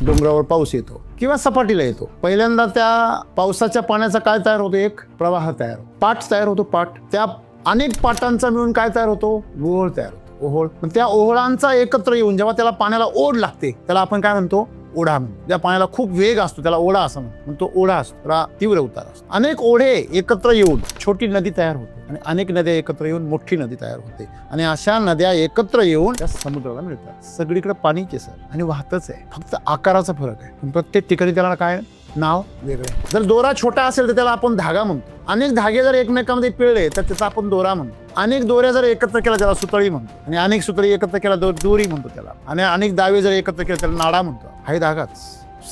डोंगरावर पाऊस येतो किंवा सपाटीला येतो, पहिल्यांदा त्या पावसाच्या पाण्याचा काय तयार होतो, एक प्रवाह तयार होतो, पाट तयार होतो, पाट, त्या अनेक पाटांचा मिळून काय तयार होतो, ओहोळ तयार होतो, ओहोळ. त्या ओहोळांचा एकत्र येऊन जेव्हा त्याला पाण्याला ओढ लागते त्याला आपण काय म्हणतो, ओढा म्हणतो. त्या पाण्याला खूप वेग असतो त्याला ओढा असं म्हणतो, तो ओढा असतो, त्याला तीव्र उतार असतो. अनेक ओढे एकत्र येऊन छोटी नदी तयार होते आणि अनेक नद्या एकत्र येऊन मोठी नदी तयार होते आणि अशा नद्या एकत्र येऊन त्या समुद्राला मिळतात. सगळीकडे पाणीच आहे सर आणि वाहतच आहे, फक्त आकाराचा फरक आहे. प्रत्येक ठिकाणी त्याला काय नाव वेगळे. जर दोरा छोटा असेल तर त्याला आपण धागा म्हणतो. अनेक धागे जर एकमेकांमध्ये पिळले तर त्याचा आपण दोरा म्हणतो. अनेक दोऱ्या जर एकत्र केला त्याला सुतळी म्हणतो आणि अनेक सुतळी एकत्र केला दोरी म्हणतो त्याला, आणि अनेक दावे जर एकत्र केले त्याला नाडा म्हणतो. हा धागाच.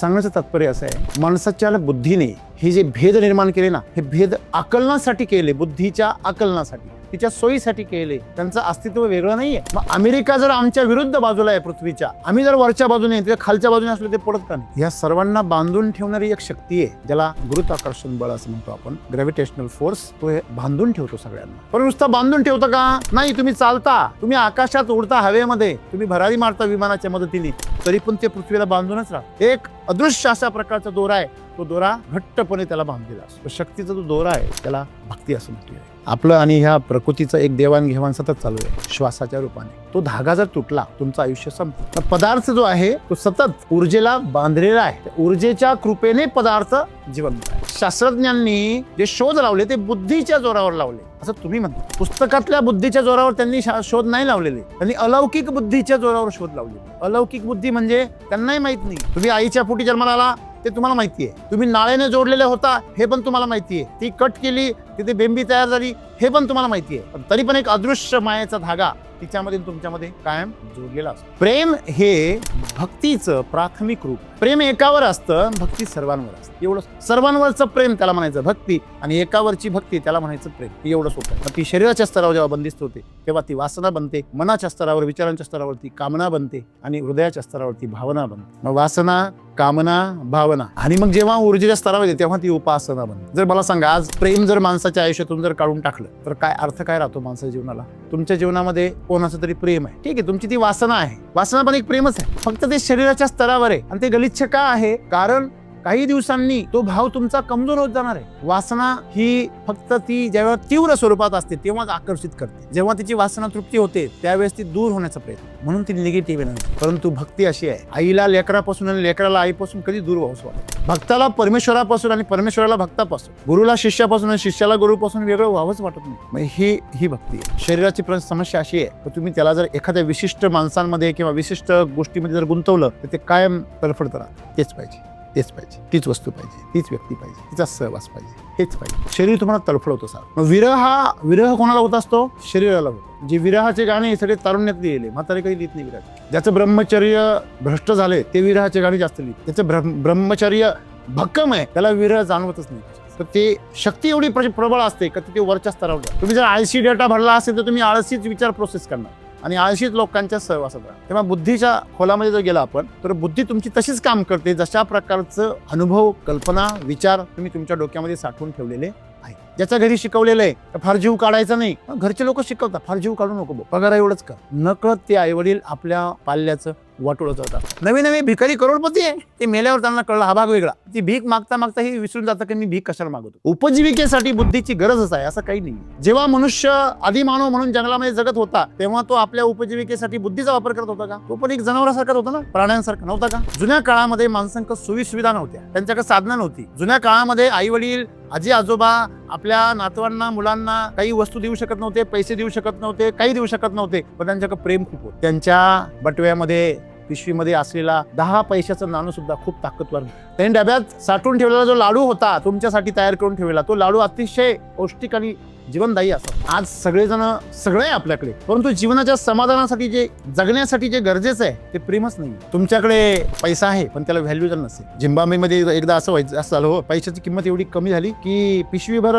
सांगण्याचं तात्पर्य असं आहे, माणसाच्या बुद्धीने हे जे भेद निर्माण केले ना, हे भेद आकलनासाठी केले, बुद्धीच्या आकलनासाठी, तिच्या सोयीसाठी केले. त्यांचं अस्तित्व वेगळं नाहीये. मग अमेरिका जर आमच्या विरुद्ध बाजूला आहे पृथ्वीच्या, आम्ही जर वरच्या बाजूने ते खालच्या बाजूने असलो ते पडत का नाही. या सर्वांना बांधून ठेवणारी एक शक्ती आहे ज्याला गुरुत्वाकर्षण बळ असं म्हणतो आपण, ग्रॅव्हिटेशनल फोर्स. तो हे बांधून ठेवतो सगळ्यांना. पण नुसता बांधून ठेवतं का नाही, तुम्ही चालता, तुम्ही आकाशात उडता, हवेमध्ये तुम्ही भरारी मारता विमानाच्या मदतीने, तरी पण ते पृथ्वीला बांधूनच राहत. एक अदृश्य अशा प्रकारचा दोरा आहे, तो दोरा घट्टपणे त्याला बांधलेला असतो. शक्तीचा जो दोरा आहे त्याला भक्ती असं म्हटलं आहे. आपलं आणि ह्या प्रकृतीचं एक देवाणघेवाण सतत चालू आहे श्वासाच्या रूपाने. तो धागा जर तुटला तुमचं आयुष्य संपतं. पदार्थ जो आहे तो सतत ऊर्जेला बांधलेला आहे. ऊर्जेच्या कृपेने पदार्थ जिवंत आहे. शास्त्रज्ञांनी जे शोध लावले ते बुद्धीच्या जोरावर लावले असं तुम्ही म्हणता. पुस्तकातल्या बुद्धीच्या जोरावर त्यांनी शोध नाही लावलेले, त्यांनी अलौकिक बुद्धीच्या जोरावर शोध लावले. अलौकिक बुद्धी म्हणजे त्यांनाही माहित नाही. तुम्ही आईच्या पोटी जन्माला आला ते तुम्हाला माहिती आहे. तुम्ही नाळेने जोडलेले होता हे पण तुम्हाला माहिती आहे. ती कट केली तिथे बेंबी तयार झाली हे पण तुम्हाला माहिती आहे. पण तरी पण एक अदृश्य मायेचा धागा तिच्यामध्ये तुमच्यामध्ये कायम जोडलेला असतो. प्रेम हे भक्तीचं प्राथमिक रूप. प्रेम एकावर असतं, भक्ती सर्वांवर असतं. एवढं सर्वांवरचं प्रेम त्याला म्हणायचं भक्ती, आणि एकावरची भक्ती त्याला म्हणायचं प्रेम. एवढं सोपं आहे. ती शरीराच्या स्तरावर जेव्हा बंदिस्त होते तेव्हा ती वासना बनते, मनाच्या स्तरावर विचारांच्या स्तरावरती कामना बनते आणि हृदयाच्या स्तरावरती भावना बनते. मग वासना, कामना, भावना, आणि मग जेव्हा ऊर्जेच्या स्तरावर येते तेव्हा ती उपासना बनते. जर मला सांगा आज प्रेम जर माणसाच्या आयुष्यातून जर काढून टाकलं तर काय अर्थ काय राहतो माणसाच्या जीवनाला. तुमच्या जीवनामध्ये कोणाचं तरी प्रेम आहे, ठीक आहे, तुमची ती वासना आहे, वासना पण एक प्रेमच आहे, फक्त ते शरीराच्या स्तरावर आहे. आणि ते गलिच्छ का आहे, कारण काही दिवसांनी तो भाव तुमचा कमजोर होत जाणार आहे. वासना ही फक्त ती जेव्हा तीव्र स्वरूपात असते तेव्हाच आकर्षित करते. जेव्हा तिची वासना तृप्ती होते त्यावेळेस ती दूर होण्याचा प्रयत्न, म्हणून ती निगेटिव्ह आहे. परंतु भक्ती अशी आहे, आईला लेकरापासून आणि लेकराला आईपासून कधी दूर व्हावंच वाटत. भक्ताला परमेश्वरापासून आणि परमेश्वराला भक्तापासून, गुरुला शिष्यापासून आणि शिष्याला गुरुपासून वेगळं व्हावंच वाटत नाही. मग ही भक्ती आहे. शरीराची समस्या अशी आहे की तुम्ही त्याला जर एखाद्या विशिष्ट माणसांमध्ये किंवा विशिष्ट गोष्टीमध्ये जर गुंतवलं तर ते कायम तडफडत राहतं. तेच पाहिजे, तेच पाहिजे, तीच वस्तू पाहिजे, तीच व्यक्ती पाहिजे, तिचा सहवास पाहिजे, हेच पाहिजे. शरीर तुम्हाला तडफडवतो सर. मग विरह कोणाला होत असतो, शरीराला होतो. जे विरहाचे गाणे सगळे तारुण्यात लिहिले, म्हातारे कधी लिहित नाही विरहाचे. ज्याचं ब्रह्मचर्य भ्रष्ट झाले ते विरहाचे गाणे जास्त लिहित. त्याचं ब्रह्मचर्य भक्कम आहे त्याला विरह जाणवतच नाही. तर ते शक्ती एवढी प्रबळ असते का ते वरच्या स्तरावर. तुम्ही जर आळशी डेटा भरला असेल तर तुम्ही आळशीच विचार प्रोसेस करणार आणि आळशीत लोकांच्या सहवासात राहा. तेव्हा बुद्धीच्या खोलामध्ये जर गेला आपण तर बुद्धी तुमची तशीच काम करते जशा प्रकारचं अनुभव, कल्पना, विचार तुम्ही तुमच्या डोक्यामध्ये साठवून ठेवलेले आहे. ज्याच्या घरी शिकवलेलं आहे तर फार जीव काढायचा नाही. घरचे लोक शिकवतात फार जीव काढू नको, पगार एवढंच कर. नकळत ते आईवडील आपल्या पाल्याचं वाटोळं करतात. नवे भिकारी करोडपती आहे, ते मेल्यावर त्यांना कळलं हा भाग वेगळा. ती भीक मागता मागता ही विसरून जातं की मी भीक कशाला मागवतो. उपजीविकेसाठी बुद्धीची गरजच आहे असं काही नाही. जेव्हा मनुष्य आदिमानव म्हणून जंगलामध्ये जगत होता तेव्हा तो आपल्या उपजीविकेसाठी बुद्धीचा वापर करत होता का? तो पण एक जनावरासारखाच होता ना, प्राण्यांसारखा नव्हता का? जुन्या काळामध्ये माणसांकडे सोयी सुविधा नव्हत्या, त्यांच्याकडे साधनं नव्हती. जुन्या काळामध्ये आई वडील, आजी आजोबा आपल्या नातवांना, मुलांना काही वस्तू देऊ शकत नव्हते, पैसे देऊ शकत नव्हते, काही देऊ शकत नव्हते, पण त्यांच्याकडे प्रेम खूप होतं. त्यांच्या बटव्यामध्ये, पिशवीमध्ये असलेला 10 पैशाचं नाणं सुद्धा खूप ताकदवर. त्यांनी डब्यात साठवून ठेवलेला जो लाडू होता तुमच्यासाठी तयार करून ठेवलेला, तो लाडू अतिशय पौष्टिक आणि जीवनदायी असतात. आज सगळेजण सगळे आहे आपल्याकडे, परंतु जीवनाच्या समाधानासाठी जे जगण्यासाठी जे गरजेचं आहे ते प्रेमच नाही. तुमच्याकडे पैसा आहे पण त्याला व्हॅल्यू जर नसेल. झिम्बाब्वेमध्ये एकदा असं झालं हो, पैशाची किंमत एवढी कमी झाली की पिशवीभर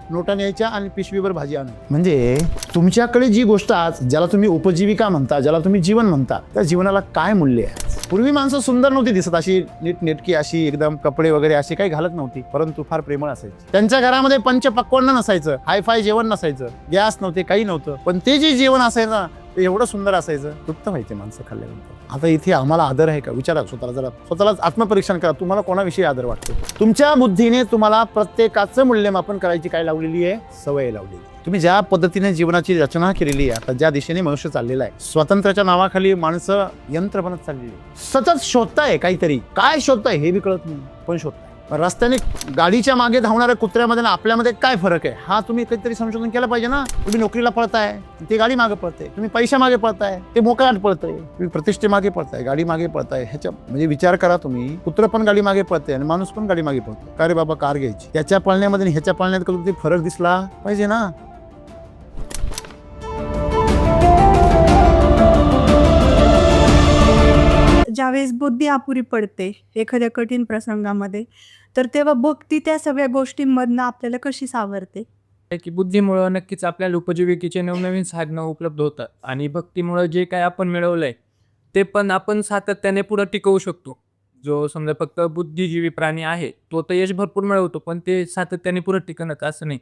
नोटा न्यायच्या आणि पिशवीभर भाजी आणा. म्हणजे तुमच्याकडे जी गोष्ट आज ज्याला तुम्ही उपजीविका म्हणता, ज्याला तुम्ही जीवन म्हणता, त्या जीवनाला काय मूल्य आहे? पूर्वी माणसं सुंदर नव्हती दिसत, अशी नीटनेटकी, अशी एकदम कपडे वगैरे असे काही घालत नव्हती, परंतु फार प्रेमळ असायची. त्यांच्या घरामध्ये पंचपक्वान्न नसायचं, हायफाय जेवण नसायचं, गॅस नव्हते, काही नव्हतं, पण ते जे जेवण असायचं एवढं सुंदर असायचं, तृप्त व्हायचे माणसं खाल्ल्यानंतर. आता इथे आम्हाला आदर आहे का? विचारा स्वतःलाच आत्मपरीक्षण करा. तुम्हाला कोणाविषयी आदर वाटतो? तुमच्या बुद्धीने तुम्हाला प्रत्येकाचं मूल्यमापन करायची काय लावलेली आहे? सवय लावलेली आहे. तुम्ही ज्या पद्धतीने जीवनाची रचना केलेली आहे, आता ज्या दिशेने मनुष्य चाललेला आहे, स्वातंत्र्याच्या नावाखाली माणसं यंत्र बनत चाललेली आहे. सतत शोधताय काहीतरी. काय शोधताय हे बी कळत नाही, पण शोधताय. रस्त्याने गाडीच्या मागे धावणाऱ्या कुत्र्यामध्ये ना आपल्यामध्ये काय फरक आहे हा तुम्ही काहीतरी संशोधन केलं पाहिजे ना. तुम्ही नोकरीला पळताय, ते गाडी मागे पळते. तुम्ही पैशा मागे पळताय, ते मोकळ्यात पळतंय. तुम्ही प्रतिष्ठे मागे पळताय, गाडी मागे पळताय. ह्याच्या म्हणजे विचार करा तुम्ही. कुत्र पण गाडी मागे पळते आणि माणूस पण गाडी मागे पळतो. का रे बाबा कार घ्यायची? त्याच्या पळण्यामध्ये ह्याच्या पळण्यात कधी फरक दिसला पाहिजे ना. ज्यावेळेस बुद्धी अपुरी पडते एखाद्या कठीण प्रसंगामध्ये, तर तेव्हा भक्ती त्या सगळ्या गोष्टींमधनं आपल्याला कशी सावरते? की बुद्धीमुळं नक्कीच आपल्याला उपजीविकेचे नवनवीन साधनं उपलब्ध होतात आणि भक्तीमुळं जे काय आपण मिळवलंय ते पण आपण सातत्याने पुढं टिकवू शकतो. जो समजा फक्त बुद्धिजीवी प्राणी आहे तो तर यश भरपूर मिळवतो, पण ते सातत्याने पुढं टिकणं असं नाही.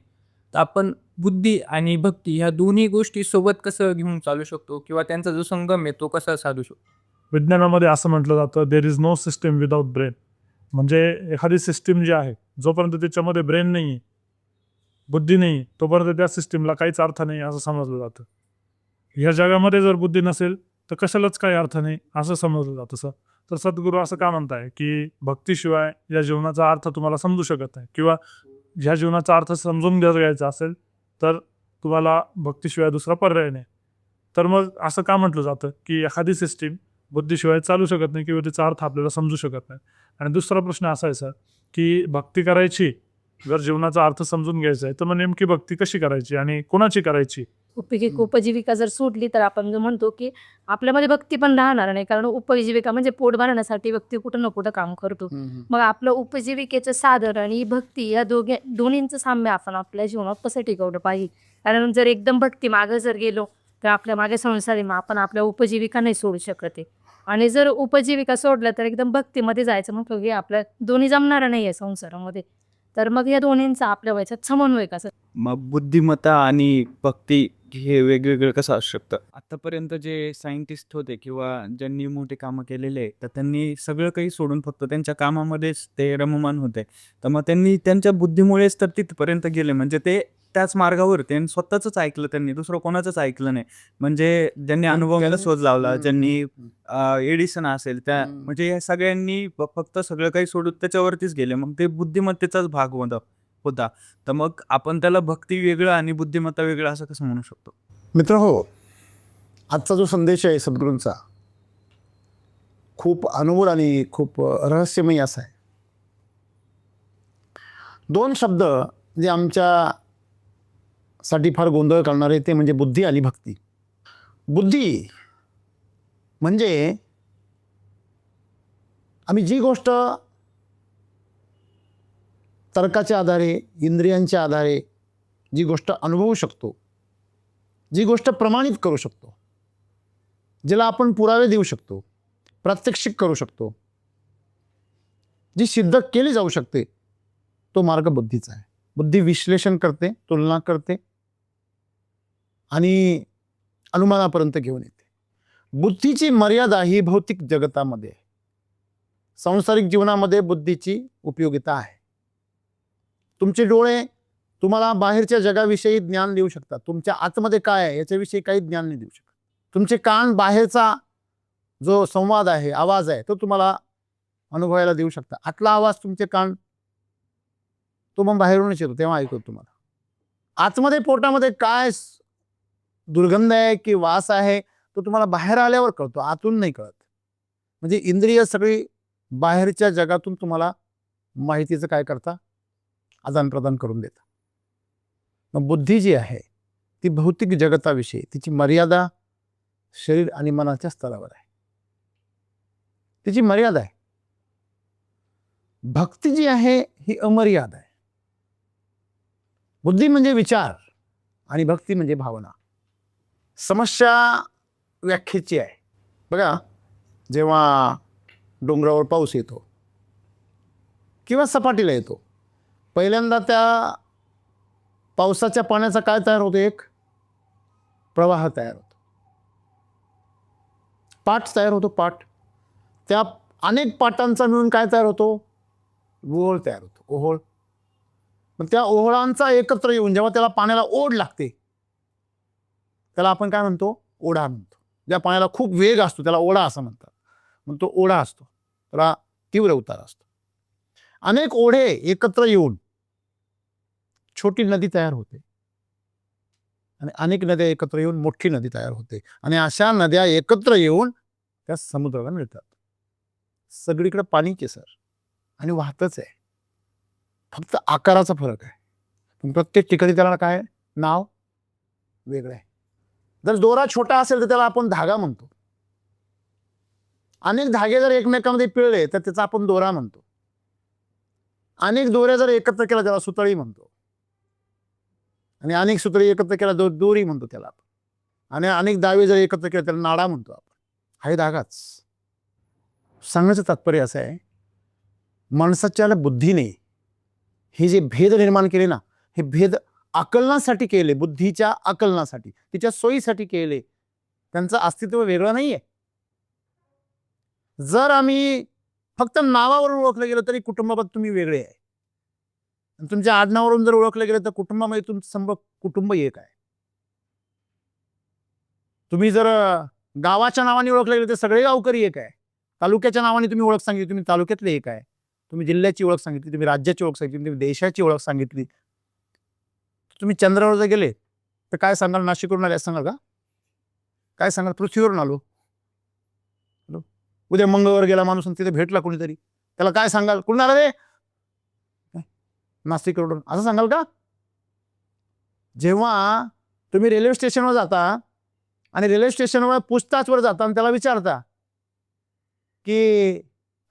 तर आपण बुद्धी आणि भक्ती ह्या दोन्ही गोष्टी सोबत कसं घेऊन चालू शकतो किंवा त्यांचा जो संगम आहे तो कसा साधू शकतो? विज्ञानामध्ये असं म्हटलं जातं, there is no system without brain. म्हणजे एखादी सिस्टीम जी आहे, जोपर्यंत त्याच्यामध्ये ब्रेन नाही आहे, बुद्धी नाही, तोपर्यंत त्या सिस्टीमला काहीच अर्थ नाही असं समजलं जातं. ह्या जगामध्ये जर बुद्धी नसेल तर कशालाच काही अर्थ नाही असं समजलं जातं. तर सद्गुरू असं का म्हणताय की भक्तीशिवाय या जीवनाचा अर्थ तुम्हाला समजू शकत नाही, किंवा ह्या जीवनाचा अर्थ समजून घ्यायचा असेल तर तुम्हाला भक्तीशिवाय दुसरा पर्याय नाही. तर मग असं का म्हटलं जातं की एखादी सिस्टीम बुद्धीशिवाय चालू शकत नाही किंवा त्याचा अर्थ आपल्याला समजू शकत नाही. आणि दुसरा प्रश्न असा आहे सर की भक्ती करायची, जर जीवनाचा अर्थ समजून घ्यायचा आहे तर मग नेमकी भक्ती कशी करायची आणि कोणाची करायची? उपजीविका जर सोडली तर आपण जो म्हणतो की आपल्यामध्ये भक्ती पण राहणार नाही, कारण उपजीविका म्हणजे पोट भरण्यासाठी व्यक्ती कुठं ना कुठं काम करतो. मग आपलं उपजीविकेचं साधन आणि भक्ती या दोन्हींचं साम्य आपण आपल्या जीवनात कसं टिकवलं पाहिजे. कारण जर एकदम भक्ती मागे जर गेलो तर आपल्या मागे संसारी मग आपण आपल्या उपजीविका नाही सोडू शकत आहे. आणि जर उपजीविका सोडलं तर एकदम भक्तीमध्ये जायचं म्हटलं की आपल्या दोन्ही जमणार नाही आहे संसारामध्ये. तर मग या दोन्हींचा आपल्या वयाच्यात समन्वय कसं? मग बुद्धिमत्ता आणि भक्ती हे वेगवेगळं कसं असू शकतं? आतापर्यंत जे सायंटिस्ट होते किंवा ज्यांनी मोठे कामं केलेले आहे, तर त्यांनी सगळं काही सोडून फक्त त्यांच्या कामामध्येच ते रममान होते. तर मग त्यांनी त्यांच्या बुद्धीमुळेच तर तिथपर्यंत गेले. म्हणजे ते त्याच मार्गावर होते आणि स्वतःच ऐकलं त्यांनी, दुसरं कोणाचंच ऐकलं नाही. म्हणजे ज्यांनी अनुभवाला शोध लावला, ज्यांनी एडिसन असेल त्या, म्हणजे या सगळ्यांनी फक्त सगळं काही सोडून त्याच्यावरतीच गेले. मग ते बुद्धिमत्तेचाच भाग होता. तर मग आपण त्याला भक्ती वेगळं आणि बुद्धिमत्ता वेगळं असं कसं म्हणू शकतो? मित्र हो, आजचा जो संदेश आहे सद्गुरूंचा खूप अनमोल आणि खूप रहस्यमयी असा आहे. 2 शब्द जे आमच्यासाठी फार गोंधळ करणारे ते म्हणजे बुद्धी आणि भक्ती. बुद्धी म्हणजे आम्ही जी गोष्ट तर्काच्या आधारे, इंद्रियांच्या आधारे जी गोष्ट अनुभवू शकतो, जी गोष्ट प्रमाणित करू शकतो, जिला आपण पुरावे देऊ शकतो, प्रात्यक्षिक करू शकतो, जी सिद्ध केली जाऊ शकते, तो मार्ग बुद्धीचा आहे. बुद्धी विश्लेषण करते, तुलना करते आणि अनुमानापर्यंत घेऊन येते. बुद्धीची मर्यादा ही भौतिक जगतामध्ये आहे. सांसारिक जीवनामध्ये बुद्धीची उपयोगिता आहे. तुमचे डोळे तुम्हाला बाहेरच्या जगाविषयी ज्ञान देऊ शकतात. तुमच्या आतमध्ये काय आहे याच्याविषयी काही ज्ञान नाही देऊ शकत. तुमचे कान बाहेरचा जो संवाद आहे, आवाज आहे, तो तुम्हाला अनुभवायला देऊ शकता. आतला आवाज तुमचे कान तो मग बाहेरूनच येतो, तेव्हा ऐकतो तुम्हाला. आतमध्ये पोटामध्ये काय दुर्गंध आहे की वास आहे तो तुम्हाला बाहेर आल्यावर कळतो, आतून नाही कळत. म्हणजे इंद्रिय सगळी बाहेरच्या जगातून तुम्हाला माहितीचं काय करता, आदान प्रदान करून देता. मग बुद्धी जी आहे ती भौतिक जगताविषयी तिची मर्यादा शरीर आणि मनाच्या स्तरावर आहे, तिची मर्यादा आहे. भक्ती जी आहे ही अमर्याद आहे. बुद्धी म्हणजे विचार आणि भक्ती म्हणजे भावना. समस्या व्याख्येची आहे. बघा, जेव्हा डोंगरावर पाऊस येतो किंवा सपाटीला येतो, पहिल्यांदा त्या पावसाच्या पाण्याचा काय तयार होतो? एक प्रवाह तयार होतो. पाठ तयार होतो. पाठ त्या अनेक पाटांचा मिळून काय तयार होतो? ओहोळ तयार होतो. ओहोळ. पण त्या ओहोळांचा एकत्र येऊन जेव्हा त्याला पाण्याला ओढ लागते त्याला आपण काय म्हणतो? ओढा म्हणतो. ज्या पाण्याला खूप वेग असतो त्याला ओढा असं म्हणतात. मग तो ओढा असतो, त्याला तीव्र उतार असतो. अनेक ओढे एकत्र येऊन छोटी नदी तयार होते आणि अनेक नद्या एकत्र येऊन मोठी नदी तयार होते आणि अशा नद्या एकत्र येऊन त्या समुद्राला मिळतात. सगळीकडे पाणीच आहे सर आणि वाहतच आहे, फक्त आकाराचा फरक आहे. पण प्रत्येक ठिकाणी त्याला काय नाव वेगळं आहे. जर दोरा छोटा असेल तर त्याला आपण धागा म्हणतो. अनेक धागे जर एकमेकांमध्ये पिळले तर त्याचा आपण दोरा म्हणतो. अनेक दोऱ्या जर एकत्र केला त्याला सुतळी म्हणतो आणि अनेक सुतळी एकत्र केला दोरी म्हणतो त्याला आपण. आणि अनेक दावे जर एकत्र केले त्याला नाडा म्हणतो आपण. हा धागाच. सांगण्याचं तात्पर्य असं आहे, माणसाच्या बुद्धीने हे जे भेद निर्माण केले ना, हे भेद आकलनासाठी केले, बुद्धीच्या आकलनासाठी, तिच्या सोयीसाठी केले. त्यांचं अस्तित्व वेगळं नाहीये. जर आम्ही फक्त नावावरून ओळखलं गेलं तरी कुटुंबात तुम्ही वेगळे आहे. तुमच्या आडनावावरून जर ओळखलं गेलं तर कुटुंबामध्ये तुमचं संपूर्ण कुटुंब एक आहे. तुम्ही जर गावाच्या नावाने ओळखलं गेलं तर सगळे गावकरी एक आहे. तालुक्याच्या नावाने तुम्ही ओळख सांगितली, तुम्ही तालुक्यातले एक आहे. तुम्ही जिल्ह्याची ओळख सांगितली, तुम्ही राज्याची ओळख सांगितली, तुम्ही देशाची ओळख सांगितली. तुम्ही चंद्रावर जर गेले तर काय सांगाल? नाशिकवरून आले सांगाल का? काय सांगाल? पृथ्वीवरून आलो. उद्या मंगळवार गेला माणूस तिथे भेटला कोणीतरी, त्याला काय सांगाल? कुठून आला रे? नाशिकवरून असं सांगाल का? जेव्हा तुम्ही रेल्वे स्टेशनवर जाता आणि रेल्वे स्टेशनवर पूछताछवर जाता आणि त्याला विचारता की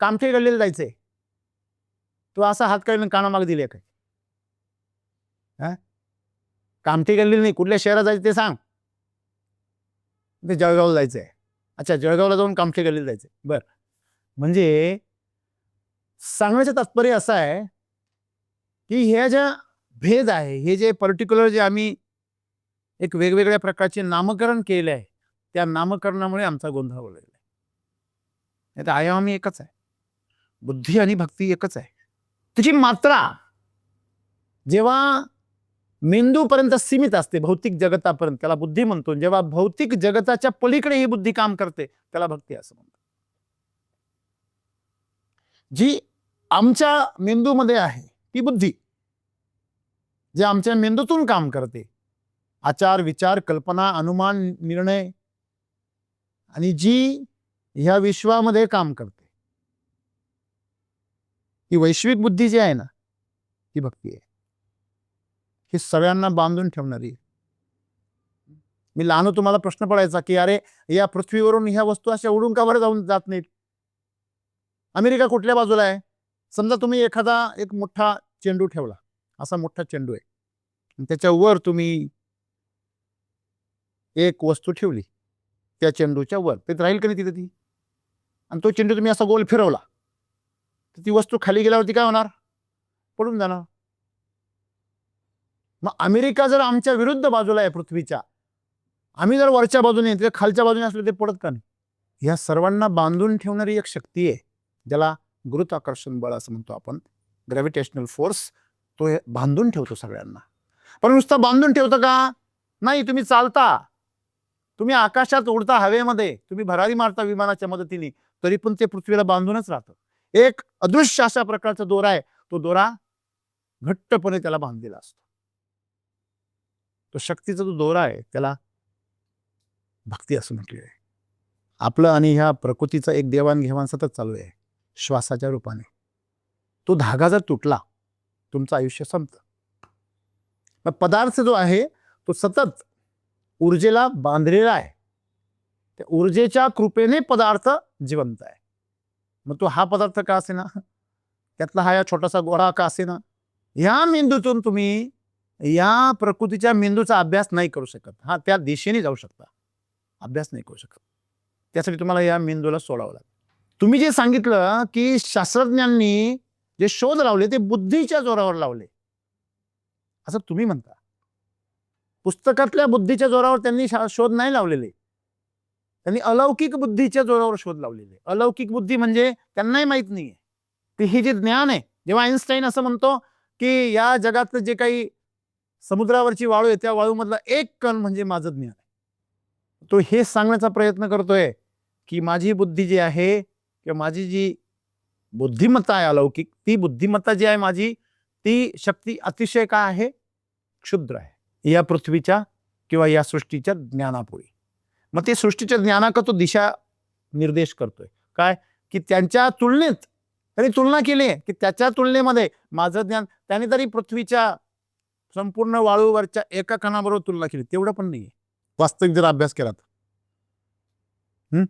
कामठे गल्लीला जायचंय, तो असा हात काढून कानामागे दिले काय? कामठी गल्ली नाही, कुठल्या शहरात जायचं ते सांग. ते जळगावला जायचंय. अच्छा, जळगावला जाऊन कामठी गल्लीला जायचंय. बर, म्हणजे सांगण्याचं तात्पर्य असं आहे की हे जे भेद आहे, हे जे पर्टिक्युलर जे आम्ही एक वेगवेगळ्या प्रकारचे नामकरण केले आहे, त्या नामकरणामुळे आमचा गोंधळ उडलेला आहे. नाही तर आयाम आम्ही एकच आहे. बुद्धी आणि भक्ती एकच आहे. त्याची मात्रा जेव्हा मेंदूपर्यंत सीमित असते, भौतिक जगतापर्यंत, त्याला बुद्धी म्हणतो. जेव्हा भौतिक जगताच्या पलीकडे ही बुद्धी काम करते त्याला भक्ती असं म्हणतात. जी आमच्या मेंदूमध्ये आहे ती बुद्धी, जे आमच्या मेंदूतून काम करते, आचार विचार कल्पना अनुमान निर्णय, आणि जी ह्या विश्वामध्ये काम करते, ही वैश्विक बुद्धी जी आहे ना, ती भक्ती आहे. ही सगळ्यांना बांधून ठेवणारी. मी लहान तुम्हाला प्रश्न पडायचा की अरे या पृथ्वीवरून ह्या वस्तू अशा उडून का बरं जाऊन जात नाहीत? अमेरिका कुठल्या बाजूला आहे? समजा तुम्ही एखादा एक मोठा चेंडू ठेवला, असा मोठा चेंडू आहे, त्याच्यावर तुम्ही एक वस्तू ठेवली त्या चेंडूच्या वर, ते राहील का नाही तिथे ती? आणि तो चेंडू तुम्ही असा गोल फिरवला तर ती वस्तू खाली गेल्यावरती काय होणार? पडून जाणार. मग अमेरिका जर आमच्या विरुद्ध बाजूला आहे पृथ्वीच्या, आम्ही जर वरच्या बाजूने ते खालच्या बाजूने असले ते पडत का नाही? ह्या सर्वांना बांधून ठेवणारी एक शक्ती आहे, ज्याला गुरुत्वाकर्षण बळ असं म्हणतो आपण, ग्रॅव्हिटेशनल फोर्स. तो हे बांधून ठेवतो सगळ्यांना. पण नुसतं बांधून ठेवतं का? नाही. तुम्ही चालता, तुम्ही आकाशात उडता, हवेमध्ये तुम्ही भरारी मारता विमानाच्या मदतीने, तरी पण ते पृथ्वीला बांधूनच राहतं. एक अदृश्य अशा प्रकारचा दोरा आहे, तो दोरा घट्टपणे त्याला बांधलेला असतो. तो शक्तीचा जो दोरा आहे त्याला भक्ती असं म्हटलेलं आहे. आपलं आणि ह्या प्रकृतीचा एक देवाणघेवाण सतत चालू आहे श्वासाच्या रूपाने. तो धागा जर तुटला तुमचं आयुष्य संपतं. मग पदार्थ जो आहे तो सतत ऊर्जेला बांधलेला आहे. त्या ऊर्जेच्या कृपेने पदार्थ जिवंत आहे. मग तो हा पदार्थ का असेना, त्यातला हा या छोटासा गोळा का असेना, ह्या मेंदूतून तुम्ही या प्रकृतीच्या मेंदूचा अभ्यास नाही करू शकत. हा, त्या दिशेने जाऊ शकता, अभ्यास नाही करू शकत. त्यासाठी तुम्हाला या मेंदूला सोडावं लागेल. तुम्ही जे सांगितलं की शास्त्रज्ञांनी जे शोध लावले ते बुद्धीच्या जोरावर लावले असं तुम्ही म्हणता. पुस्तकातल्या बुद्धीच्या जोरावर त्यांनी शोध नाही लावलेले. त्यांनी अलौकिक बुद्धीच्या जोरावर शोध लावलेले. अलौकिक बुद्धी म्हणजे त्यांनाही माहित नाहीये की हे जे ज्ञान आहे. जेव्हा आईन्स्टाईन असं म्हणतो की या जगातलं जे काही समुद्रावरची वाळू आहे त्या वाळूमधला एक कण म्हणजे माझं ज्ञान आहे, तो हे सांगण्याचा प्रयत्न करतोय की माझी बुद्धी जी आहे किंवा माझी जी बुद्धिमत्ता आहे अलौकिक, ती बुद्धिमत्ता जी आहे माझी, ती शक्ती अतिशय काय आहे, क्षुद्र आहे या पृथ्वीच्या किंवा या सृष्टीच्या ज्ञानापुढे. मग ते सृष्टीच्या ज्ञानाका तो दिशा निर्देश करतोय. काय की त्यांच्या तुलनेत त्यांनी तुलना केली आहे की त्याच्या तुलनेमध्ये माझं ज्ञान, त्याने तरी पृथ्वीच्या संपूर्ण वाळूवरच्या एका कणाबरोबर तुलना केली, तेवढं पण नाहीये वास्तविक जर अभ्यास केला तर.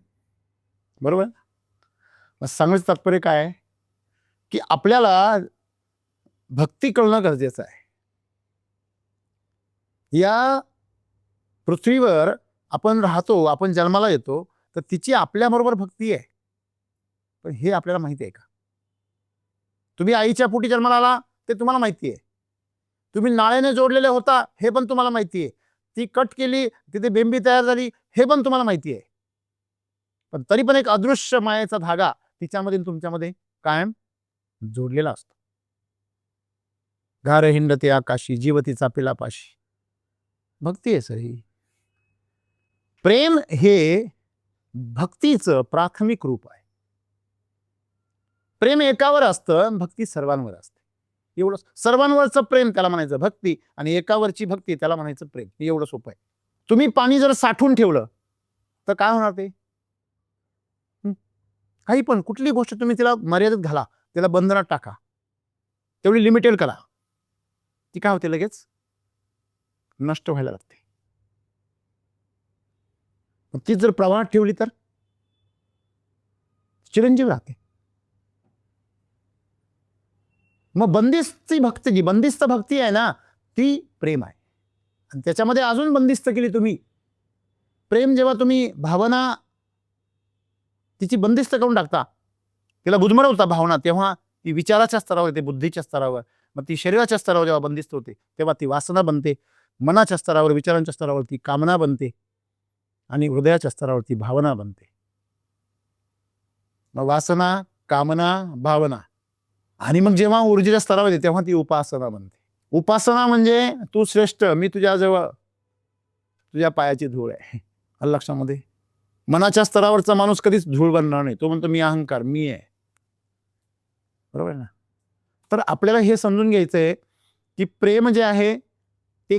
बरोबर. मग सांगायचं तात्पर्य काय आहे की आपल्याला भक्ती कळणं गरजेचं आहे. या पृथ्वीवर आपण राहतो, आपण जन्माला येतो, तर तिची आपल्याबरोबर भक्ती आहे, पण हे आपल्याला माहिती आहे का? तुम्ही आईच्या पोटी जन्माला आला ते तुम्हाला माहिती आहे. तुम्ही नाळ्याने जोडलेले होता हे पण तुम्हाला माहिती आहे. ती कट केली, तिथे बेंबी तयार झाली हे पण तुम्हाला माहिती आहे. पण तरी पण एक अदृश्य मायेचा धागा तिच्यामध्ये तुमच्यामध्ये कायम जोडलेला असतो. घार हिंडते आकाशी, जीवती चापेला पाशी. भक्ती आहे सही. प्रेम हे भक्तीचं प्राथमिक रूप आहे. प्रेम एकावर असतं, भक्ती सर्वांवर असते. एवढं सर्वांवरचं प्रेम त्याला म्हणायचं भक्ती, आणि एकावरची भक्ती त्याला म्हणायचं प्रेम. हे एवढं सोपं आहे. तुम्ही पाणी जर साठवून ठेवलं तर काय होणार ते? काही पण कुठली गोष्ट तुम्ही तिला मर्यादित घाला, त्याला बंधनात टाका, तेवढी लिमिटेड करा, ती काय होते लगेच नष्ट व्हायला लागते. ती जर प्रवाहात ठेवली तर चिरंजीव राहते. मग बंदिस्त भक्ती, जी बंदिस्त भक्ती आहे ना, ती प्रेम आहे. आणि त्याच्यामध्ये अजून बंदिस्त केली तुम्ही प्रेम. जेव्हा तुम्ही भावना तिची बंदिस्त करून टाकता, तिला गुदमरवता भावना, तेव्हा ती विचाराच्या स्तरावर येते, बुद्धीच्या स्तरावर. मग ती शरीराच्या स्तरावर जेव्हा बंदिस्त होते तेव्हा ती वासना बनते. मनाच्या स्तरावर, विचारांच्या स्तरावर ती कामना बनते, आणि हृदयाच्या स्तरावर ती भावना बनते. मग वासना, कामना, भावना, आणि मग जेव्हा ऊर्जेच्या स्तरावर येते तेव्हा ती उपासना बनते. उपासना म्हणजे तू श्रेष्ठ, मी तुझ्याजवळ, तुझ्या पायाची धूळ आहे. आलं लक्षामध्ये? मनाच्या स्तरावरचा माणूस कधीच धूळ बनणार नाही. तो म्हणतो मी अहंकार, मी आहे. बरोबर ना? तर आपल्याला हे समजून घ्यायचंय की प्रेम जे आहे ते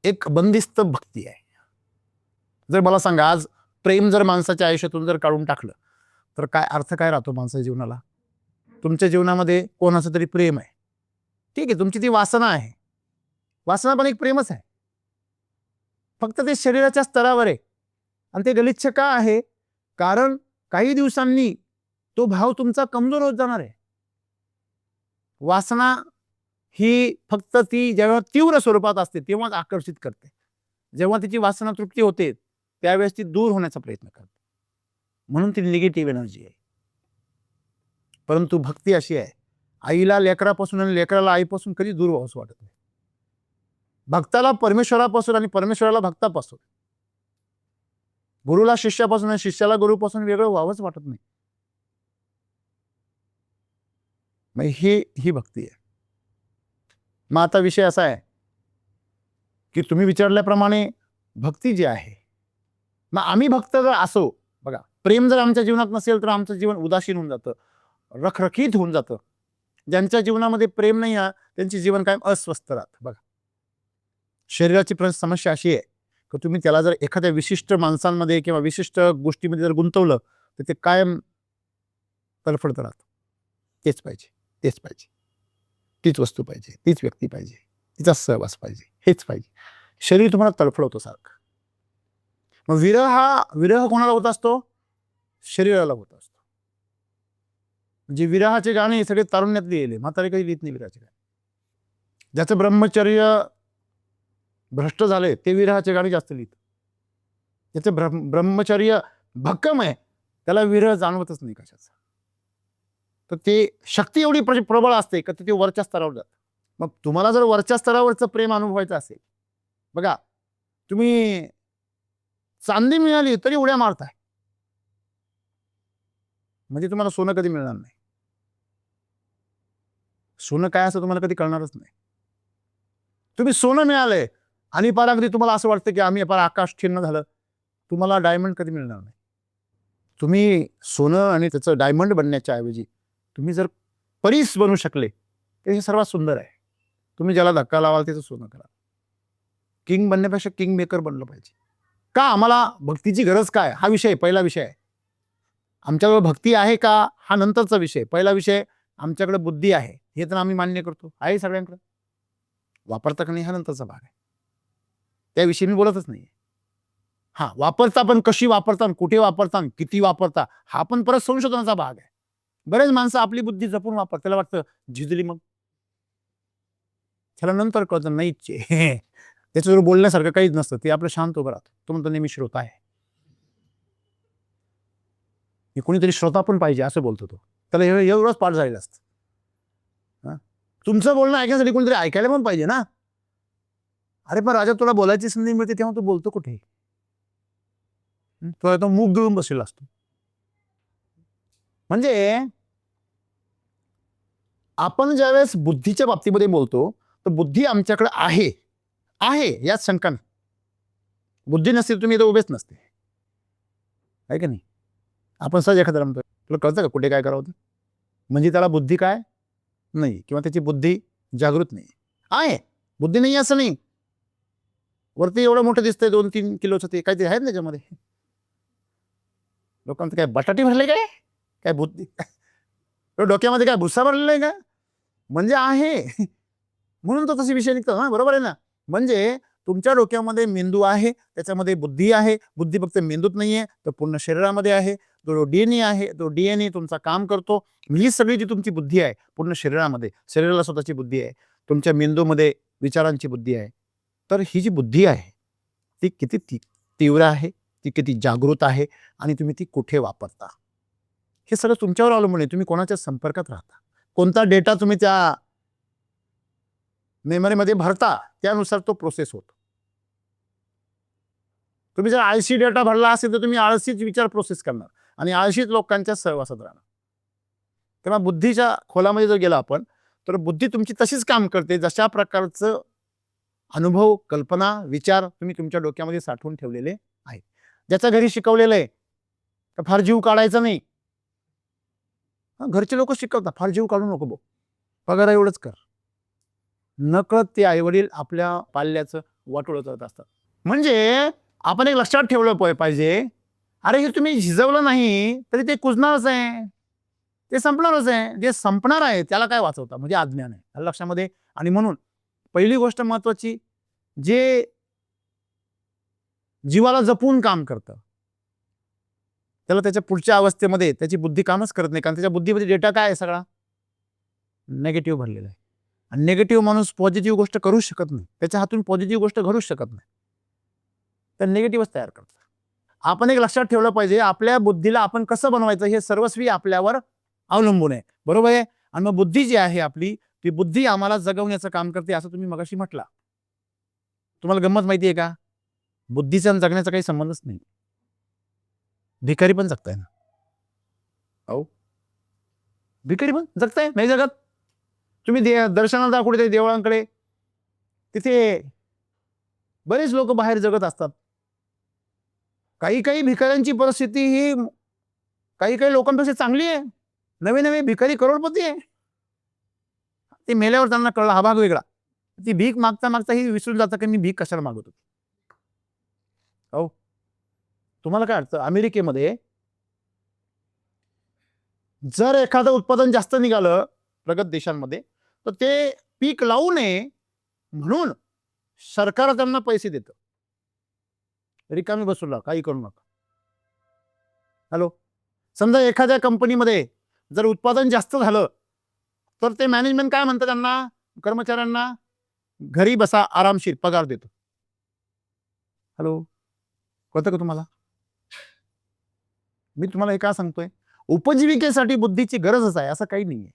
एक बंदिस्त भक्ती आहे. जर मला सांगा, आज प्रेम जर माणसाच्या आयुष्यातून जर काढून टाकलं तर काय अर्थ काय राहतो माणसाच्या जीवनाला? तुमच्या जीवनामध्ये कोणाचं तरी प्रेम आहे, ठीक आहे, तुमची ती वासना आहे, वासना पण एक प्रेमच आहे, फक्त ते शरीराच्या स्तरावर आहे. आणि ते गलिच्छ का आहे? कारण काही दिवसांनी तो भाव तुमचा कमजोर होत जाणार आहे. वासना ही फक्त ती जेव्हा तीव्र स्वरूपात असते तेव्हाच आकर्षित करते. जेव्हा तिची वासना तृप्ती होते त्यावेळेस ती दूर होण्याचा प्रयत्न करते, म्हणून ती निगेटिव्ह एनर्जी आहे. परंतु भक्ती अशी आहे, आईला लेकरापासून आणि लेकराला आईपासून कधी दूर व्हावंच वाटत नाही. भक्ताला परमेश्वरापासून आणि परमेश्वराला भक्तापासून, गुरुला शिष्यापासून आणि शिष्याला गुरुपासून वेगळं व्हावंच वाटत नाही. मग ही भक्ती आहे. मग आता विषय असा आहे की तुम्ही विचारल्याप्रमाणे भक्ती जी आहे, मग आम्ही भक्त जर असो, बघा, प्रेम जर आमच्या जीवनात नसेल तर आमचं जीवन उदासीन होऊन जातं, रखरखीत होऊन जातं. ज्यांच्या जीवनामध्ये प्रेम नाही आहे त्यांचे जीवन कायम अस्वस्थ राहतं. बघा, शरीराची समस्या अशी आहे की तुम्ही त्याला जर एखाद्या विशिष्ट माणसांमध्ये किंवा विशिष्ट गोष्टीमध्ये जर गुंतवलं तर ते कायम तडफडत राहतं. तेच पाहिजे, तेच पाहिजे, तीच वस्तू पाहिजे, तीच व्यक्ती पाहिजे, तिचा सहवास पाहिजे, हेच पाहिजे. शरीर तुम्हाला तडफडवतो सारखं. मग विरह कोणाला होत असतो? शरीराला होत असतो. म्हणजे विरहाचे गाणे सगळे तारुण्यात लिहिले, म्हातारे कधी लिहित नाही विरहाचे गाणे. ज्याचं ब्रह्मचर्य भ्रष्ट झाले ते विरहाचे गाणे जास्त लिहित. ज्याचं ब्रह्मचर्य भक्कम आहे त्याला विरह जाणवतच नाही कशाचा. तर ते शक्ती एवढी प्रबळ असते का ते वरच्या स्तरावर जातं. मग तुम्हाला जर वरच्या स्तरावरचं प्रेम अनुभवायचं असेल, बघा, तुम्ही चांदी मिळाली तरी उड्या मारताय, म्हणजे तुम्हाला सोनं कधी मिळणार नाही. सोनं काय असं तुम्हाला कधी कळणारच नाही. तुम्ही सोनं मिळालंय आणि पार अगदी तुम्हाला असं वाटतं की आम्ही पार आकाश छिन्न झालं, तुम्हाला डायमंड कधी मिळणार नाही. तुम्ही सोनं आणि त्याचं डायमंड बनण्याच्या ऐवजी तुम्ही जर परीस बनू शकले तर हे सर्वात सुंदर आहे. तुम्ही ज्याला धक्का लावाल त्याचं सोनं करा. किंग बनण्यापेक्षा किंग मेकर बनलं पाहिजे. का आम्हाला भक्तीची गरज काय हा विषय पहिला विषय आहे. आमच्याकडे भक्ती आहे का हा नंतरचा विषय. पहिला विषय आमच्याकडे बुद्धी आहे हे तर आम्ही मान्य करतो, आहे सगळ्यांकडे. वापरता का नाही हा नंतरचा भाग आहे, त्याविषयी मी बोलतच नाही. हा वापरता पण कशी वापरता, कुठे वापरता, किती वापरता हा पण परत संशोधनाचा भाग आहे. बरेच माणसं आपली बुद्धी जपून वापरतात, त्याला वाटतं झिजली मग, त्याला नंतर कळतं नाहीच आहे. त्याच्यावर बोलण्यासारखं काहीच नसतं, ते आपलं शांत उभं राहतं. तो म्हणतो नेहमी श्रोता आहे, हे कोणीतरी श्रोता पण पाहिजे असं बोलतो तो. त्याला एवढंच पाठ झालेलं असतं. तुमचं बोलणं ऐकण्यासाठी कोणीतरी ऐकायला पण पाहिजे ना. अरे पण राजा तुला बोलायची संधी मिळते तेव्हा तू बोलतो कुठे? तो मूग गिळून बसलेला असतो. म्हणजे आपण ज्यावेळेस बुद्धीच्या बाबतीमध्ये बोलतो तर बुद्धी आमच्याकडे आहे आहे यात शंका नाही. बुद्धी नसते तुम्ही इथं उभेच नसते, आहे का नाही? आपण सहज एखाद्याला म्हणतो तुला कळतं का कुठे काय करावं होतं, म्हणजे त्याला बुद्धी काय नाही किंवा त्याची बुद्धी जागृत नाही आहे. बुद्धी नाही असं नाही, वरती एवढं मोठं दिसतंय 2-3 किलोचं ते काहीतरी आहे ना त्याच्यामध्ये. लोकांचं काय बटाटे भरले काय काय बुद्धी डोक्यामध्ये काय भुस्सा भरलेला आहे का, म्हणजे आहे म्हणून तो तसे विषय निघतो ना, बरोबर आहे ना. म्हणजे तुमच्या डोक्यामध्ये मेंदू आहे, त्याच्यामध्ये बुद्धी आहे. बुद्धी फक्त मेंदूत नाहीये तर पूर्ण शरीरामध्ये आहे. तो डीएनए आहे, तो डीएनए तुमचा काम करतो. ही सगळी जी तुमची बुद्धी आहे पूर्ण शरीरामध्ये, शरीराला स्वतःची बुद्धी आहे, तुमच्या मेंदूमध्ये विचारांची बुद्धी आहे. तर ही जी बुद्धी आहे ती किती तीव्र आहे, ती किती जागृत आहे आणि तुम्ही ती कुठे वापरता हे सगळं तुमच्यावर अवलंबून आहे. तुम्ही कोणाच्या संपर्कात राहता, कोणता डेटा तुम्ही त्या मेमरीमध्ये भरता त्यानुसार तो प्रोसेस होतो. तुम्ही जर आळशी डेटा भरला असेल तर तुम्ही आळशीच विचार प्रोसेस करणार आणि आळशीच लोकांच्या सहवासात राहणार. तेव्हा बुद्धीच्या खोलामध्ये जर गेला आपण तर बुद्धी तुमची तशीच काम करते जशा प्रकारचं अनुभव, कल्पना, विचार तुम्ही तुमच्या डोक्यामध्ये साठवून ठेवलेले आहेत. ज्याच्या घरी शिकवलेलं आहे तर फार जीव काढायचा नाही. घरचे लोक शिकवतात फार जीव काढू नको बो, पगार एवढंच कर. नकळत ते आईवडील आपल्या पाल्याचं वाटोळं करत असतात. म्हणजे आपण एक लक्षात ठेवलं पाहिजे, अरे हे तुम्ही झिजवलं नाही तरी ते कुजणारच आहे, ते संपणारच आहे. जे संपणार आहे त्याला काय वाचवता म्हणजे अज्ञान आहे लक्षामध्ये. आणि म्हणून पहिली गोष्ट महत्वाची, जे जीवाला जपून काम करतं त्याला त्याच्या पुढच्या अवस्थेमध्ये त्याची बुद्धी कामच करत नाही, कारण त्याच्या बुद्धीमध्ये डेटा काय आहे सगळा नेगेटिव्ह भरलेला आहे. आणि नेगेटिव्ह माणूस पॉझिटिव्ह गोष्ट करूच शकत नाही, त्याच्या हातून पॉझिटिव्ह गोष्ट घडूच शकत नाही, तर निगेटिव्हच तयार करतात. आपण एक लक्षात ठेवलं पाहिजे, आपल्या बुद्धीला आपण कसं बनवायचं हे सर्वस्वी आपल्यावर अवलंबून आहे, बरोबर आहे. आणि मग बुद्धी जी आहे आपली ती बुद्धी आम्हाला जगवण्याचं काम करते असं तुम्ही मगाशी म्हटला. तुम्हाला गंमत माहिती आहे का, बुद्धीचा आणि जगण्याचा काही संबंधच नाही. भिकारी पण जगताय ना, अहो भिकारी पण जगताय नाही जगत. तुम्ही दर्शनाला कुठेतरी देवळांकडे, तिथे बरेच लोक बाहेर जगत असतात. काही काही भिकाऱ्यांची परिस्थिती ही काही काही लोकांपेक्षा चांगली आहे. नवे नवे भिकारी करोडपती आहे. ते मेल्यावर त्यांना कळलं हा भाग वेगळा. ती भीक मागता मागता ही विसरून जातं की मी भीक कशाला मागवतो. हो, तुम्हाला काय वाटतं, अमेरिकेमध्ये जर एखादं उत्पादन जास्त निघालं प्रगत देशांमध्ये तर ते पीक लावू नये म्हणून सरकार त्यांना पैसे देतं. रिकामी बसूला काही करू नका. हॅलो, समजा एखाद्या कंपनीमध्ये जर उत्पादन जास्त झालं तर ते मॅनेजमेंट काय म्हणतं त्यांना, कर्मचाऱ्यांना घरी बसा आरामशीर पगार देतो. हॅलो, कळतं का तुम्हाला? मी तुम्हाला हे का सांगतोय, उपजीविकेसाठी बुद्धीची गरजच आहे असं काही नाहीये.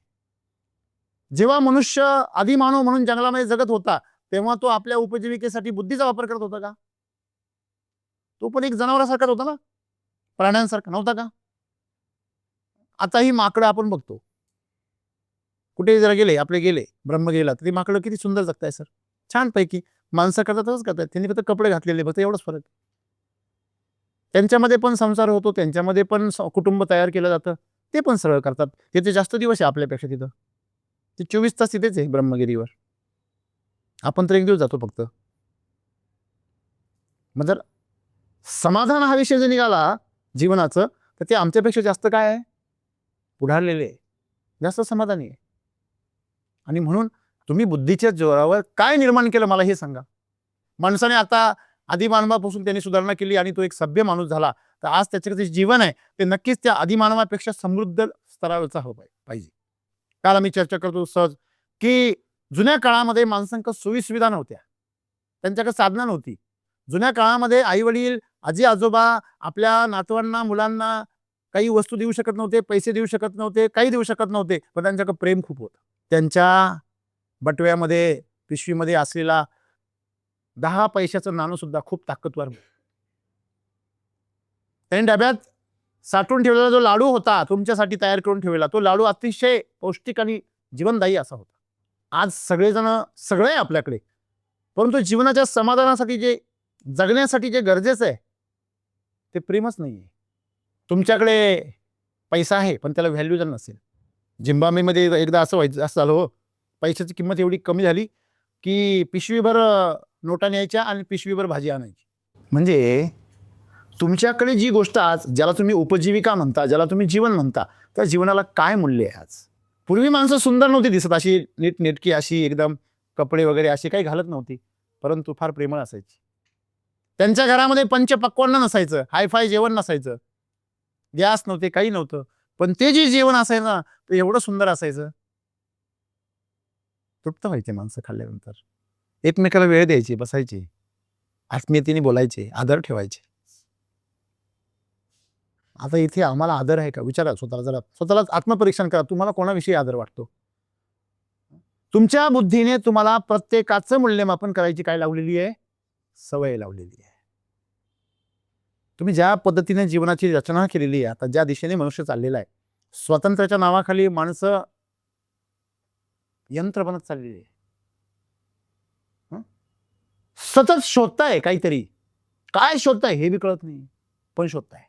जेव्हा मनुष्य आदिमानव म्हणून जंगलामध्ये जगत होता तेव्हा तो आपल्या उपजीविकेसाठी बुद्धीचा वापर करत होता का? तो पण एक जनावरासारखाच होता ना, प्राण्यांसारखा नव्हता का? आता ही माकडं आपण बघतो, कुठे जरा गेले ब्रह्मगिरीला, तर ती माकडं किती सुंदर जगताय सर, छानपैकी. माणसं करतात तसंच करतात, त्यांनी फक्त कपडे घातलेले, फक्त एवढंच फरक. त्यांच्यामध्ये पण संसार होतो, त्यांच्यामध्ये पण कुटुंब तयार केलं जातं, ते पण सरळ करतात. तिथे जास्त दिवस आहे आपल्यापेक्षा, तिथं ते 24 तास तिथेच आहे ब्रह्मगिरीवर. आपण तर 1 दिवस जातो फक्त. मग जर समाधान हा विषय जर निघाला जीवनाचं, तर ते आमच्यापेक्षा जास्त काय आहे, पुढारलेले आहे, जास्त समाधानी आहे. आणि म्हणून तुम्ही बुद्धीच्या जोरावर काय निर्माण केलं मला हे सांगा. माणसाने आता आदिमानवापासून त्यांनी सुधारणा केली आणि तो एक सभ्य माणूस झाला, तर आज त्याच्याकडे जे जीवन आहे ते नक्कीच त्या आदिमानवापेक्षा समृद्ध स्तरावरचा पाहिजे. काल आम्ही चर्चा करतो सहज की जुन्या काळामध्ये माणसांकडे सोयीसुविधा नव्हत्या, त्यांच्याकडे साधना नव्हती. जुन्या काळामध्ये आई वडील, आजी आजोबा आपल्या नातवांना, मुलांना काही वस्तू देऊ शकत नव्हते, पैसे देऊ शकत नव्हते, काही देऊ शकत नव्हते, पण त्यांच्याकडे प्रेम खूप होतं. त्यांच्या बटव्यामध्ये, पिशवीमध्ये असलेला 10 पैशाचं नाणं सुद्धा खूप ताकदवर होतं. त्यांनी डब्यात साठवून ठेवलेला जो लाडू होता, तुमच्यासाठी तयार करून ठेवलेला, तो लाडू अतिशय पौष्टिक आणि जीवनदायी असा होता. आज सगळेजण सगळं आहे आपल्याकडे, परंतु जीवनाच्या समाधानासाठी जे जगण्यासाठी जे गरजेचं आहे ते प्रेमच नाही आहे. तुमच्याकडे पैसा आहे पण त्याला व्हॅल्यू जर नसेल. झिम्बाब्वेमध्ये एकदा असं झालं हो, पैशाची किंमत एवढी कमी झाली की पिशवीभर नोटा न्यायच्या आणि पिशवीभर भाजी आणायची. म्हणजे तुमच्याकडे जी गोष्ट आज ज्याला तुम्ही उपजीविका म्हणता, ज्याला तुम्ही जीवन म्हणता, त्या जीवनाला काय मूल्य आहे आज? पूर्वी माणसं सुंदर नव्हती दिसत, अशी नीटनेटकी, अशी एकदम कपडे वगैरे अशी काही घालत नव्हती, परंतु फार प्रेमळ असायची. त्यांच्या घरामध्ये पंचपक्वान्न नसायचं, हायफाय जेवण नसायचं, गॅस नव्हते, काही नव्हतं, पण ते जे जेवण असायचं ना ते एवढं सुंदर असायचं. तृप्त व्हायचे माणसं खाल्ल्यानंतर. एकमेकाला वेळ द्यायची, बसायचे, आत्मीयतेने बोलायचे, आदर ठेवायचे. आता इथे आम्हाला आदर आहे का? विचारा स्वतःला, जरा स्वतःला आत्मपरीक्षण करा. तुम्हाला कोणाविषयी आदर वाटतो? तुमच्या बुद्धीने तुम्हाला प्रत्येकाचं मूल्यमापन करायची काय लावलेली आहे? सवय लावलेली आहे. तुम्ही ज्या पद्धतीने जीवनाची रचना केलेली आहे, आता ज्या दिशेने मनुष्य चाललेला आहे, स्वातंत्र्याच्या नावाखाली माणसं यंत्र बनत चाललेली आहे. सतत शोधताय काहीतरी, काय शोधताय हे बी कळत नाही, पण शोधताय.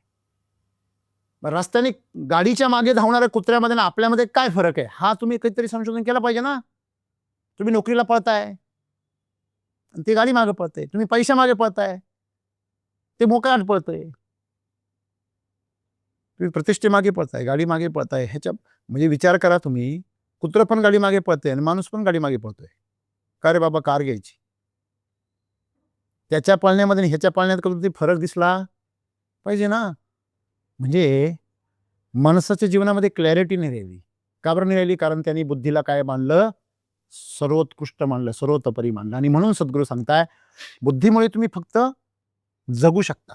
रस्त्याने गाडीच्या मागे धावणाऱ्या कुत्र्यामध्ये ना आपल्यामध्ये काय फरक आहे हा तुम्ही काहीतरी संशोधन केलं पाहिजे ना. तुम्ही नोकरीला पळताय, ती गाडी मागे पळते, तुम्ही पैशा मागे पळताय, ते मोकाट पळतंय. तुम्ही प्रतिष्ठे मागे पळताय, गाडी मागे पळताय. ह्याच्या म्हणजे विचार करा तुम्ही, कुत्र पण गाडी मागे पळतंय आणि माणूस पण गाडी मागे पळतोय. का रे बाबा कार घ्यायची, त्याच्या पळण्यामध्ये ह्याच्या पळण्यात कधी फरक दिसला पाहिजे ना. म्हणजे माणसाच्या जीवनामध्ये क्लॅरिटी नाही राहिली. का बरं नाही राहिली? कारण त्यांनी बुद्धीला काय मानलं? सर्वोत्कृष्ट मानलं, सर्वोतपरी मानलं. आणि म्हणून सद्गुरू सांगताय, बुद्धीमुळे तुम्ही फक्त जगू शकता,